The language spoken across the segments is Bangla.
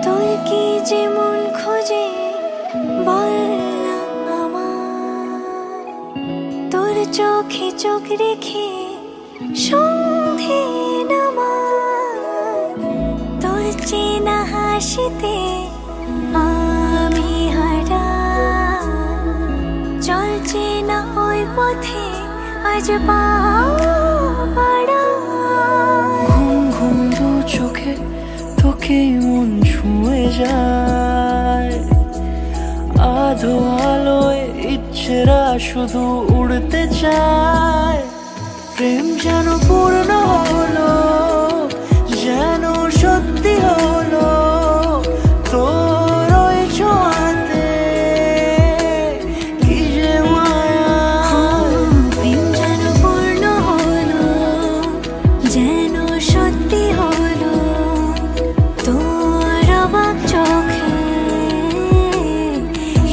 তোর কি যেমন খোঁজে বল না আমায়, তোর চোখে চোখ রেখে সন্ধে নামায়, তোর চেনা হাসিতে আমি হারাই, চল চেনা ওই পথে আজ পা বাড়াই। ঘুম ঘুম দু চোখে তোকে মন ছুঁয়ে যায়, আধো আলোয় ইচ্ছেরা শুধু উড়তে চায়। প্রেম যেন পূর্ণ হলো, যেন সত্যি হলো তোর ওই ছোঁয়াতে, কি যে মায়া। প্রেম যেন পূর্ণ হলো, যেন সত্যি হলো তোর অবাক চোখে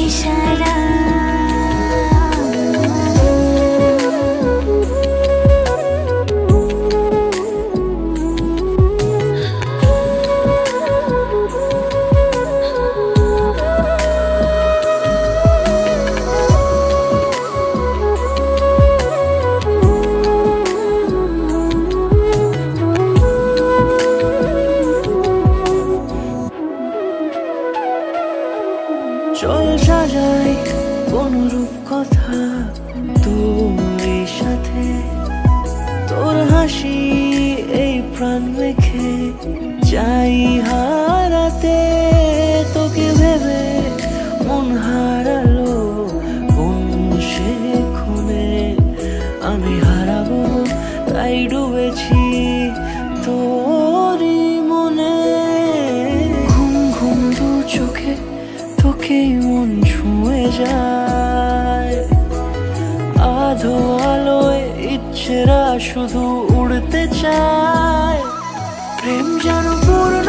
ইশারা। চল সাজাই কোনরূপ কথা তোর সাথে, তোর হাসি এই প্রাণ মেখে চাই হারাতে। তোকে ভেবে মন হারালো কোন সে ক্ষণে, আমি হারাবো তাই ডুবেছি তোরই মনে। ঘুম ঘুম দু চোখে তোকে মন ছুঁয়ে যায়, আধো আলোয় ইচ্ছেরা শুধু উড়তে চায়। প্রেম যেন পূর্ণ